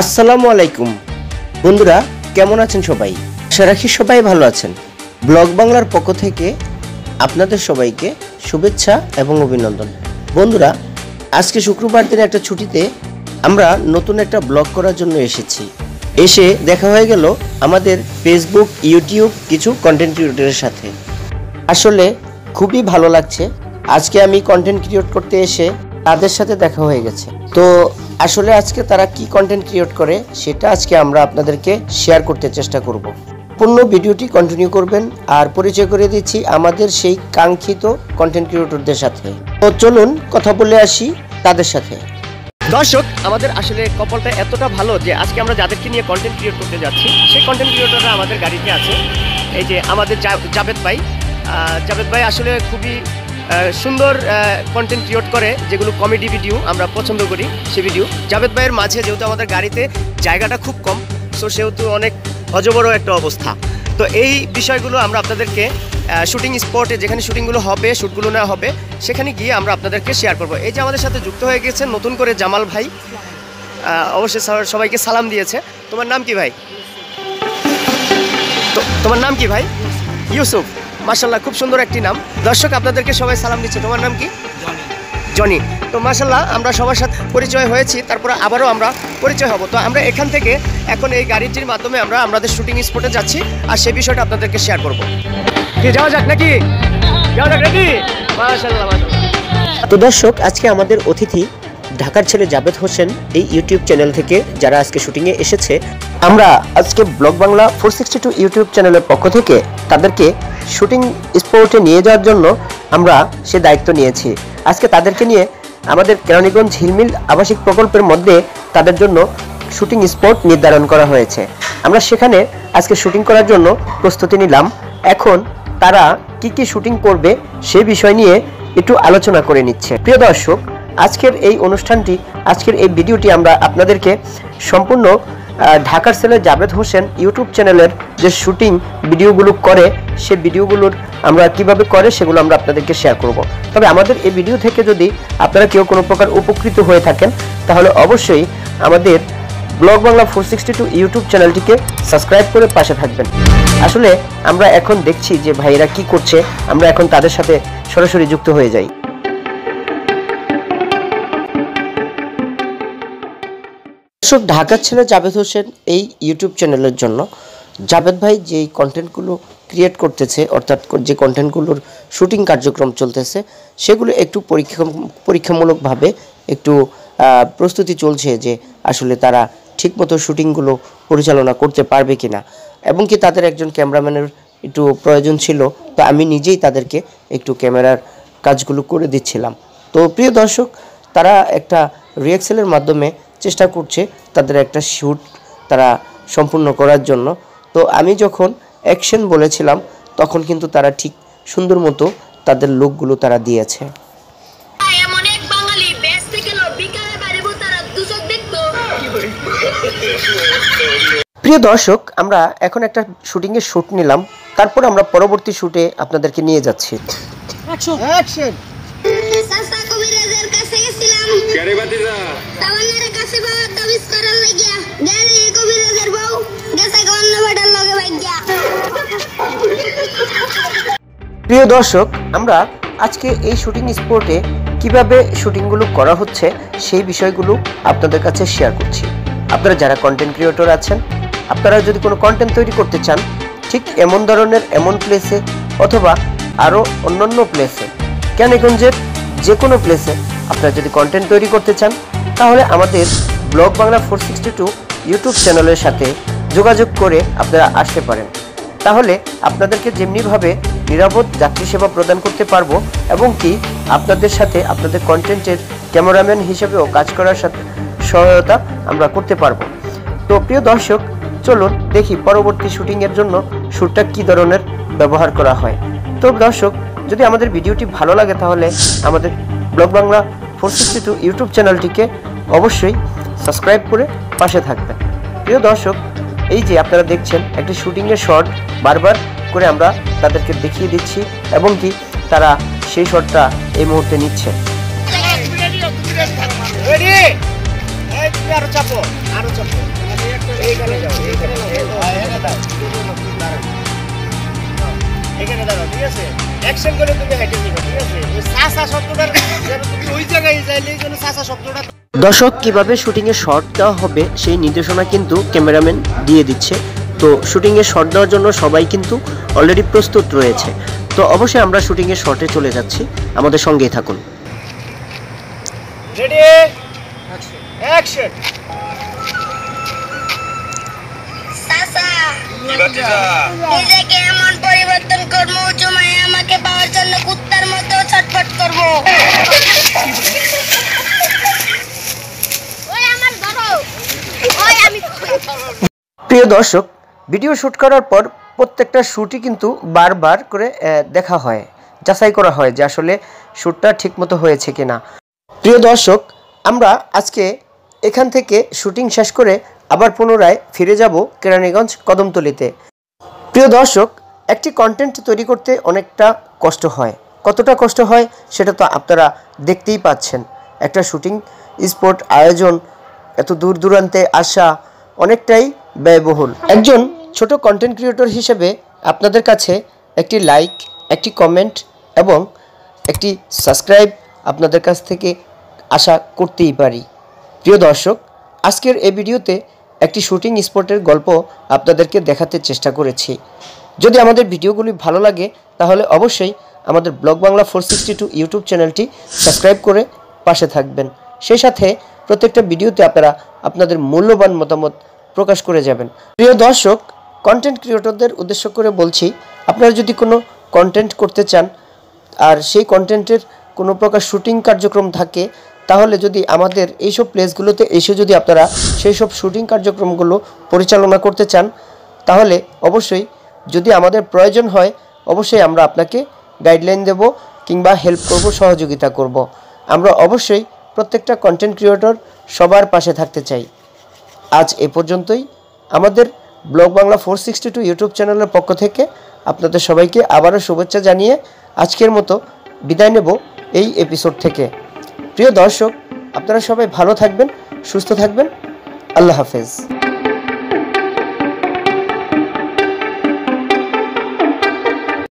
আসসালামু আলাইকুম বন্ধুরা, কেমন আছেন সবাই? আশা রাখি সবাই ভালো আছেন। ব্লগ বাংলার পক্ষ থেকে আপনাদের সবাইকে শুভেচ্ছা এবং অভিনন্দন। বন্ধুরা, আজকে শুক্রবার দিনে একটা ছুটিতে আমরা নতুন একটা ব্লগ করার জন্য এসে দেখা হয়ে গেল আমাদের ফেসবুক, ইউটিউব কিছু কন্টেন্ট ক্রিয়েটরের সাথে। আসলে খুবই ভালো লাগছে। আজকে আমি কন্টেন্ট ক্রিয়েট করতে এসে তাদের সাথে দেখা হয়ে গেছে। তো আসলে আজকে তারা কি কন্টেন্ট ক্রিয়েট করে সেটা আজকে আমরা আপনাদেরকে শেয়ার করতে চেষ্টা করব। পূর্ণ ভিডিওটি কন্টিনিউ করবেন। আর পরিচয় করে দিচ্ছি আমাদের সেই কাঙ্ক্ষিত কন্টেন্ট ক্রিয়েটরদের সাথে। তো চলুন কথা বলে আসি তাদের সাথে। দর্শক, আমাদের আসলে কপালটা এতটা ভালো যে আজকে আমরা যাদেরকে নিয়ে কন্টেন্ট ক্রিয়েট করতে যাচ্ছি সেই কন্টেন্ট ক্রিয়েটররা আমাদের গাড়িতে আছে। এই যে আমাদের জাভেদ ভাই আসলে খুবই সুন্দর কন্টেন্ট ক্রিয়েট করে, যেগুলো কমেডি ভিডিও আমরা পছন্দ করি। সে ভিডিও জাভেদ ভাইয়ের মাঝে যেহেতু আমাদের গাড়িতে জায়গাটা খুব কম, সো সেহেতু অনেক অজবড় একটা অবস্থা। তো এই বিষয়গুলো আমরা আপনাদেরকে শুটিং স্পটে যেখানে শুটিংগুলো হবে, শ্যুটগুলো নেওয়া হবে, সেখানে গিয়ে আমরা আপনাদেরকে শেয়ার করব। এই যে আমাদের সাথে যুক্ত হয়ে গেছেন নতুন করে জামাল ভাই, অবশ্যই সবাইকে সালাম দিয়েছে। তোমার নাম কি ভাই? তোমার নাম কি ভাই? ইউসুফ। মাশাল্লাহ, খুব সুন্দর একটি নাম। দর্শক, আপনাদেরকে সবাই সালাম দিচ্ছে। তোমার নাম কি? জনি। তো মাশাল্লাহ, আমরা সবার সাথে পরিচয় হয়েছি, তারপরে আবারও আমরা পরিচয় হব। তো আমরা এখান থেকে এখন এই গাড়িটির মাধ্যমে আমরা আমাদের শুটিং স্পটে যাচ্ছি, আর সেই বিষয়টা আপনাদেরকে শেয়ার করব। যাওয়া যাক নাকি? যাওয়া যাক নাকি? মাশাল্লাহ মাশাল্লাহ। তো দর্শক, আজকে আমাদের অতিথি ঢাকার ছেলে জাভেদ হোসেন, এই ইউটিউব চ্যানেল থেকে যারা আজকে শুটিংয়ে এসেছে। আমরা আজকে ব্লগ বাংলা 462 ইউটিউব চ্যানেলের পক্ষ থেকে তাদেরকে শুটিং স্পটে নিয়ে যাওয়ার জন্য আমরা সে দায়িত্ব নিয়েছি। আজকে তাদেরকে নিয়ে আমাদের কেরানীগঞ্জ হিলমিল আবাসিক প্রকল্পের মধ্যে তাদের জন্য শুটিং স্পট নির্ধারণ করা হয়েছে। আমরা সেখানে আজকে শুটিং করার জন্য প্রস্তুতি নিলাম। এখন তারা কি কি শুটিং করবে সে বিষয় নিয়ে একটু আলোচনা করে নিচ্ছে। প্রিয় দর্শক, আজকের এই অনুষ্ঠানটি, আজকের এই ভিডিওটি আমরা আপনাদেরকে সম্পূর্ণ ঢাকার ছেলে জাভেদ হোসেন ইউটিউব চ্যানেলের যে শুটিং ভিডিওগুলো করে, সে ভিডিওগুলোর আমরা কিভাবে করে সেগুলো আমরা আপনাদেরকে শেয়ার করব। তবে আমাদের এই ভিডিও থেকে যদি আপনারা কেউ কোনো প্রকার উপকৃত হয়ে থাকেন, তাহলে অবশ্যই আমাদের ব্লগ বাংলা 462 ইউটিউব চ্যানেলটিকে সাবস্ক্রাইব করে পাশে থাকবেন। আসলে আমরা এখন দেখছি যে ভাইয়েরা কি করছে, আমরা এখন তাদের সাথে সরাসরি যুক্ত হয়ে যাই। ঢাকার ছেলে জাভেদ হোসেন এই ইউটিউব চ্যানেলের জন্য জাভেদ ভাই যে কন্টেন্টগুলো ক্রিয়েট করতেছে, অর্থাৎ যে কন্টেন্টগুলোর শুটিং কার্যক্রম চলতেছে, সেগুলো একটু পরীক্ষামূলকভাবে একটু প্রস্তুতি চলছে যে আসলে তারা ঠিকমতো শুটিংগুলো পরিচালনা করতে পারবে কিনা, এবং কি তাদের একজন ক্যামেরাম্যানের একটু প্রয়োজন ছিল। তো আমি নিজেই তাদেরকে একটু ক্যামেরার কাজগুলো করে দিচ্ছিলাম। তো প্রিয় দর্শক, তারা একটা রিহার্সালের মাধ্যমে চেষ্টা করছে তাদের একটা শ্যুট তারা সম্পূর্ণ করার জন্য। তো আমি যখন অ্যাকশন বলেছিলাম, তখন কিন্তু তারা ঠিক সুন্দর মতো তাদের লুকগুলো তারা দিয়েছে। প্রিয় দর্শক, আমরা এখন একটা শুটিংয়ের শ্যুট নিলাম, তারপর আমরা পরবর্তী শ্যুটে আপনাদেরকে নিয়ে যাচ্ছি। প্রিয় দর্শক, আমরা আজকে এই শুটিং স্পটে কিভাবে শুটিংগুলো করা হচ্ছে সেই বিষয়গুলো আপনাদের কাছে শেয়ার করছি। আপনারা যারা কন্টেন্ট ক্রিয়েটর আছেন, আপনারা যদি কোনো কন্টেন্ট তৈরি করতে চান, ঠিক এমন ধরনের এমন প্লেসে অথবা আরও অন্যান্য প্লেসে, কেরানীগঞ্জের যে কোনো প্লেসে আপনারা যদি কন্টেন্ট তৈরি করতে চান, তাহলে আমাদের ব্লগ বাংলা 462 ইউটিউব চ্যানেলের সাথে যোগাযোগ করে আপনারা আসতে পারেন। তাহলে আপনাদেরকে যেমনিভাবে নিরাপদ যাত্রী সেবা প্রদান করতে পারবো, এবং কি আপনাদের সাথে আপনাদের কন্টেন্টের ক্যামেরাম্যান হিসেবেও কাজ করার সাথে সহায়তা আমরা করতে পারবো। তো প্রিয় দর্শক, চলুন দেখি পরবর্তী শুটিংয়ের জন্য শ্যুটটা কী ধরনের ব্যবহার করা হয়। তো দর্শক, যদি আমাদের ভিডিওটি ভালো লাগে তাহলে আমাদের ব্লগ বাংলা 462 ইউটিউব চ্যানেলটিকে অবশ্যই সাবস্ক্রাইব করে পাশে থাকবেন। প্রিয় দর্শক, এই যে আপনারা দেখছেন একটি শুটিংয়ের শট বারবার করে আমরা তাদেরকে দেখিয়ে দিচ্ছি, এবং কি তারা সেই শটটা এই মুহূর্তে নিচ্ছে। আরো চাপো, আরো চাপো। এইখানে যাও, এইখানে দাও। এখানে দাঁড়াও, ঠিক আছে? অ্যাকশন করে তুমি হেঁটে নিবা, ঠিক আছে? ওই সাসা শব্দটার যেন তুমি ওই জায়গায় যাইলে এই জন্য সাসা শব্দটা। দর্শক, কিভাবে শুটিংয়ে শট দেওয়া হবে সেই নির্দেশনা কিন্তু ক্যামেরাম্যান দিয়ে দিচ্ছে। তো শুটিংয়ে শট দেওয়ার জন্য সবাই কিন্তু অলরেডি প্রস্তুত রয়েছে। তো অবশ্যই আমরা শুটিংয়ে শটে চলে যাচ্ছি, আমাদের সঙ্গেই থাকুন। Ready, action. চাচা, নিজেকে এমন পরিবর্তন করবো জমায় আমাকে পাওয়ার জন্য কুত্তার মতো ছটফট করবো। ওই আমার ধরো, ওই আমি। প্রিয় দর্শক, ভিডিও শ্যুট করার পর প্রত্যেকটা শ্যুটই কিন্তু বারবার করে দেখা হয়, যাচাই করা হয় যে আসলে শ্যুটটা ঠিকমতো হয়েছে কিনা। প্রিয় দর্শক, আমরা আজকে এখান থেকে শুটিং শেষ করে আবার পুনরায় ফিরে যাব কেরানীগঞ্জ কদমতলীতে। প্রিয় দর্শক, একটি কন্টেন্ট তৈরি করতে অনেকটা কষ্ট হয়। কতটা কষ্ট হয় সেটা তো আপনারা দেখতেই পাচ্ছেন। একটা শুটিং স্পট আয়োজন, এত দূর দূরান্তে আসা অনেকটাই ব্যয়বহুল। একজন ছোট কন্টেন্ট ক্রিয়েটর হিসেবে আপনাদের কাছে একটি লাইক, একটি কমেন্ট এবং একটি সাবস্ক্রাইব আপনাদের কাছ থেকে আশা করতেই পারি। প্রিয় দর্শক, আজকের এই ভিডিওতে একটি শুটিং স্পটের গল্প আপনাদেরকে দেখাতে চেষ্টা করেছি। যদি আমাদের ভিডিওগুলি ভালো লাগে তাহলে অবশ্যই আমাদের ব্লগ বাংলা 462 ইউটিউব চ্যানেলটি সাবস্ক্রাইব করে পাশে থাকবেন। সেই সাথে প্রত্যেকটা ভিডিওতে আপনারা আপনাদের মূল্যবান মতামত প্রকাশ করে যাবেন। প্রিয় দর্শক, কন্টেন্ট ক্রিয়েটরদের উদ্দেশ্য করে বলছি, আপনারা যদি কোনো কন্টেন্ট করতে চান আর সেই কন্টেন্টের কোনো প্রকার শুটিং কার্যক্রম থাকে, তাহলে যদি আমাদের এইসব প্লেসগুলোতে এসে যদি আপনারা সেই সব শুটিং কার্যক্রমগুলো পরিচালনা করতে চান, তাহলে অবশ্যই যদি আমাদের প্রয়োজন হয় অবশ্যই আমরা আপনাকে গাইডলাইন দেব কিংবা হেল্প করব, সহযোগিতা করব। আমরা অবশ্যই প্রত্যেকটা কন্টেন্ট ক্রিয়েটর সবার পাশে থাকতে চাই। আজ এ পর্যন্তই। আমাদের ব্লগ বাংলা 462 ইউটিউব চ্যানেলের পক্ষ থেকে আপনাদের সবাইকে আবারও শুভেচ্ছা জানিয়ে আজকের মতো বিদায় নেব এই এপিসোড থেকে। প্রিয় দর্শক, আপনারা সবাই ভালো থাকবেন, সুস্থ থাকবেন। আল্লাহ হাফেজ।